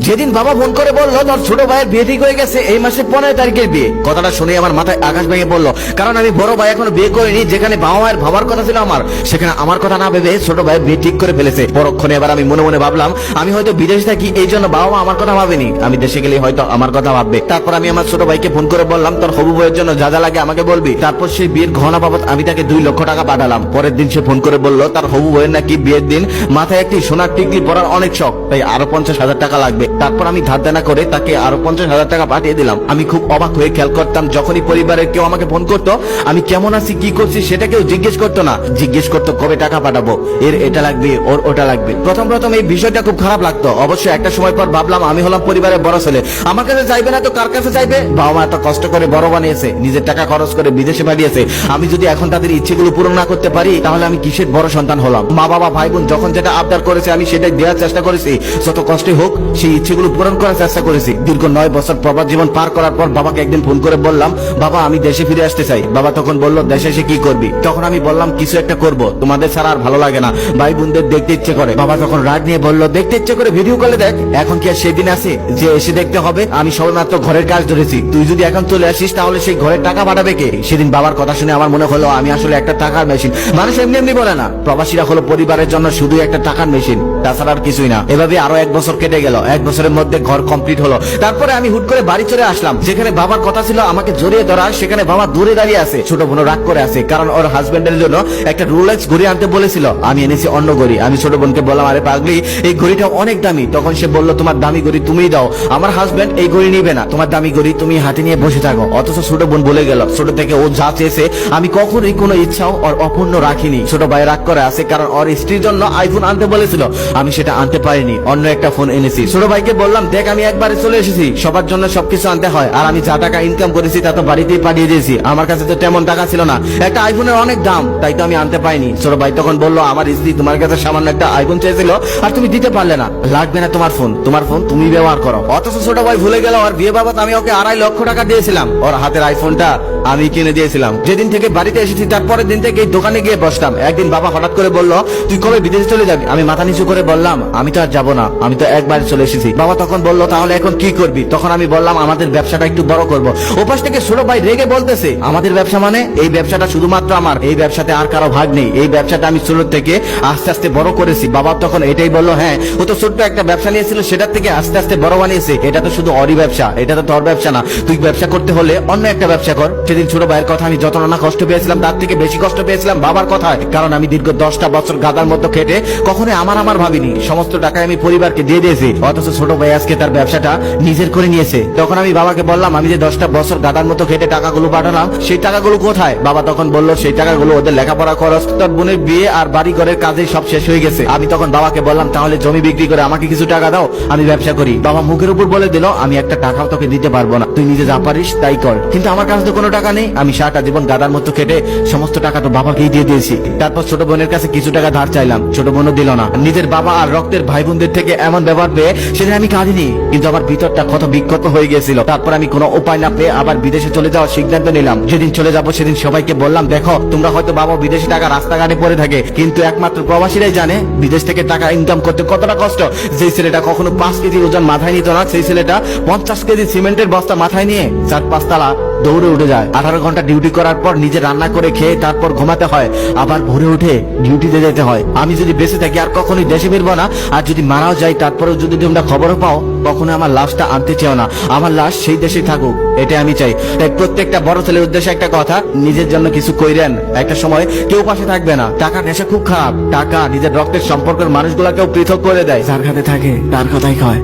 যেদিন বাবা ফোন করে বললো তোর ছোট ভাইয়ের বিয়ে ঠিক হয়ে গেছে, এই মাসে 15 তারিখের বিয়ে, কথাটা শুনে আমার মাথায় আকাশ ভেঙে পড়লো। কারণ আমি বড় ভাই এখনো বিয়ে করিনি, যেখানে বাবা মায়ের ভাবার কথা ছিল আমার, সেখানে আমার কথা না ভেবে ছোট ভাইয়ের বিয়ে ঠিক করে ফেলেছে। পরক্ষণে এবার আমি মনে মনে ভাবলাম আমি হয়তো বিদেশে থাকি, এই জন্য বাবা মা আমার কথা ভাবেনি, আমি দেশে গেলে হয়তো আমার কথা ভাববে। তারপর আমি আমার ছোট ভাইকে ফোন করে বললাম তোর হবু বউয়ের জন্য যা যা লাগে আমাকে বলবি। তারপর সেই বিয়ের গহনা বাবদ আমি তাকে 2 লক্ষ টাকা পাঠালাম। পরের দিন সে ফোন করে বললো তার হবু বউয়ের নাকি বিয়ের দিন মাথায় একটি সোনার টিকলি পরার অনেক শখ, তাই আরো 50,000 টাকা লাগবে। তারপর আমি ধার দেনা করে তাকে আরো 50,000 টাকা পাঠিয়ে দিলাম। আমি খুব অবাক হয়ে খেয়াল করতাম যখনই পরিবারের কেউ আমাকে ফোন করতো আমি কেমন আছি কি করছি সেটা কেউ জিজ্ঞেস করতো না, জিজ্ঞেস করতো কবে টাকা পাঠাবো, এর এটা লাগবে ওর ওটা লাগবে। প্রথম এই বিষয়টা খুব খারাপ লাগতো। অবশ্যই একটা সময় পর ভাবলাম আমি হলাম পরিবারের বড় ছেলে, আমার কাছে চাইবে না তো কার কাছে চাইবে? বাবা মা এত কষ্ট করে বড় বানিয়েছে, নিজের টাকা খরচ করে বিদেশে পাঠিয়েছে, আমি যদি এখন তাদের ইচ্ছেগুলো পূরণ না করতে পারি তাহলে আমি কিসের বড় সন্তান হলাম? মা বাবা ভাই বোন যখন যেটা আবদার করেছে আমি সেটাই দেওয়ার চেষ্টা করেছি, যত কষ্টে হোক সেই ইচ্ছেগুলো পূরণ করার চেষ্টা করেছি। দীর্ঘ 9 বছর প্রবাস জীবন পার করার পর বাবাকে একদিন ফোন করে বললাম বাবা আমি দেশে ফিরে আসতে চাই। বাবা তখন বলল দেশে এসে কি করবি? তখন আমি বললাম কিছু একটা করব, তোমাদের ছাড়া আর ভালো লাগে না, ভাই বোনদের দেখতে ইচ্ছে করে। বাবা তখন রাগ নিয়ে বলল দেখতে ইচ্ছে করে ভিডিও কলে দেখ, এখন কি আর সেই দিন আছে যে এসে দেখতে হবে? আমি সবেমাত্র ঘরের কাজ ধরেছি, তুই যদি এখন চলে আসিস তাহলে সেই ঘরের টাকা পাঠাবে কে? সেদিন বাবার কথা শুনে আমার মনে হলো আমি আসলে একটা টাকার মেশিন। মানুষ এমনি এমনি বলে না, প্রবাসীরা হলো পরিবারের জন্য শুধু একটা টাকার মেশিন, তাছাড়া আর কিছুই না। এভাবে আরো 1 বছর কেটে গেল, 1 বছরের মধ্যে ঘর কমপ্লিট হলো। তারপরে আমি হুট করে বাড়ি চলে আসলাম, যেখানে বাবার কথা ছিল আমাকে জড়িয়ে ধরা, সেখানে বাবা দূরে দাঁড়িয়ে আছে। ছোট বোন রাগ করে আছে, কারণ ওর হাজবেন্ডের জন্য একটা রোলেক্স ঘড়ি আনতে বলেছিল, আমি এনেছি অন্য ঘড়ি। আমি ছোট বোনকে বললাম আরে পাগলি এই ঘড়িটা অনেক দামি। তখন সে বলল তোমার দামি ঘড়ি তুমিই দাও, আমার হাজবেন্ড এই ঘড়ি নিবে না, তোমার দামি ঘড়ি তুমি হাতে নিয়ে বসে থাকো। অথচ ছোট বোন বলে গেল ছোট থেকে ও যা চেয়েছে আমি কখনোই কোনো ইচ্ছাও ওর অপূর্ণ রাখিনি। ছোট ভাই রাগ করে আছে, কারণ ওর স্ত্রীর জন্য আইফোন আনতে বলেছিল, আমি সেটা আনতে পারিনি, অন্য একটা ফোন এনেছি। ছোট ভাইকে বললাম দেখ আমি একবারে চলে এসেছি, সবার জন্য সবকিছু আনতে হয়, আর আমি যা টাকা ইনকাম করেছি তা তো বাড়িতেই পাঠিয়ে দিয়েছি, আমার কাছে তো তেমন টাকা ছিল না, একটা আইফোনের অনেক দাম, তাই তো আমি আনতে পাইনি। ছোট ভাই তখন বললো আমার স্ত্রী তোমার কাছে সামান্য একটা আইফোন চেয়েছিল আর তুমি দিতে পারলে না, লাগবে না তোমার ফোন, তোমার ফোন তুমি ব্যবহার করো। অথচ ছোট ভাই ভুলে গেল আর বিয়ে বাবদ আমি ওকে 2.5 লক্ষ টাকা দিয়েছিলাম, ওর হাতের আইফোনটা আমি কিনে দিয়েছিলাম। যেদিন থেকে বাড়িতে এসেছি তারপরের দিন থেকে দোকানে গিয়ে বসতাম। একদিন বাবা হঠাৎ করে বলল তুই কবে বিদেশে চলে যাবি? আমি মাথা নিচু করে বললাম আমি তো আর যাবো না, আমি তো একবার চলে এসেছি। বাবা তখন বলল তাহলে এখন কি করবি? তখন আমি বললাম আমাদের ব্যবসাটা একটু বড় করব। ওপাশ থেকে ছোট ভাই রেগে বলতেছে আমাদের ব্যবসা মানে? এই ব্যবসাটা শুধুমাত্র আমার, এই ব্যবসাতে আর কারো ভাগ নেই, এই ব্যবসাটা আমি ছোট থেকে আস্তে আস্তে বড় করেছি। বাবা তখন এটাই বলল হ্যাঁ ও তো ছোট্ট একটা ব্যবসা নিয়েছিল, সেটার থেকে আস্তে আস্তে বড় বানিয়েছে, এটা তো শুধু অরি ব্যবসা, এটা তো তোর ব্যবসা না, তুই ব্যবসা করতে হলে অন্য একটা ব্যবসা কর। সেদিন ছোট ভাইয়ের কথা আমি যত না কষ্ট পেয়েছিলাম তার থেকে বেশি কষ্ট পেয়েছিলাম বাবার কথায়, কারণ আমি দীর্ঘ 10টা বছর গাদার মতো খেটে কখনো আমার ভাবিনি, সমস্ত টাকা আমি পরিবারকে দিয়ে দিয়েছি, অথচ ছোট ভাই আজকে তার ব্যবসাটা নিজের করে নিয়েছে। তখন আমি বাবাকে বললাম আমি যে 10টা বছর গাদার মতো খেটে টাকাগুলো পাঠালাম সেই টাকাগুলো কোথায়? বাবা তখন বলল সেই টাকাগুলো ওদের লেখাপড়া খরচ, তোর বোনের বিয়ে আর বাড়ি ঘরের কাজে সব শেষ হয়ে গেছে। আমি তখন বাবাকে বললাম তাহলে জমি বিক্রি করে আমাকে কিছু টাকা দাও, আমি ব্যবসা করি। বাবা মুখের উপর বলে দিল আমি একটা টাকাও তোকে দিতে পারবো না, তুই নিজে যা পারিস তাই কর। কিন্তু আমার কাছে তো কোনো টাকা নেই, আমি সারাটা জীবন গাদার মতো খেটে সমস্ত টাকা তো বাবাকেই দিয়ে দিয়েছি। তারপর ছোট বোনের কাছে কিছু টাকা ধার চাইলাম, ছোট বোনও দিল না। নিজের বাবা আর রক্তের ভাই বোনদের থেকে এমন ব্যবহার পেয়ে সেদিন আমি কাঁদিনি, কিন্তু আমার ভিতরটা ক্ষত বিক্ষত হয়ে গিয়েছিল। তারপর আমি কোনো উপায় না পেয়ে আবার বিদেশে চলে যাওয়ার সিদ্ধান্ত নিলাম। যেদিন চলে যাবো সেদিন সবাইকে বললাম দেখো তোমরা হয়তো বাবা বিদেশি টাকা রাস্তাঘাটে পড়ে থাকে, কিন্তু একমাত্র প্রবাসীরাই জানে বিদেশ থেকে টাকা ইনকাম করতে কতটা কষ্ট। যে ছেলেটা কখনো 5 কেজি ওজন মাথায় নিত না, সেই ছেলেটা 50 কেজি সিমেন্টের বস্তা মাথায় নিয়ে 4-5 তলা দৌড়ে উঠে যায়। 18 ঘন্টা ডিউটি করার পর নিজে রান্না করে খেয়ে তারপর ঘুমাতে হয়, আবার ভোরে উঠে ডিউটিতে যেতে হয়। আমি যদি বেঁচে থাকি আর কখনোই দেশে ফিরবো না, আর যদি মারাও যাই তারপরেও যদি তোমরা খবরও পাও কখনো আমার লাশটা আনতে চাও না, আমার লাশ সেই দেশে থাকুক, এটা আমি চাই। তাই প্রত্যেকটা বড় ছেলের উদ্দেশ্যে একটা কথা, নিজের জন্য কিছু কইরেন, একটা সময় কেউ পাশে থাকবে না। টাকা নেশা খুব খারাপ, টাকা নিজের রক্তের সম্পর্কের মানুষগুলাকেও পৃথক করে দেয়, যার হাতে থাকে তার কথাই কয়।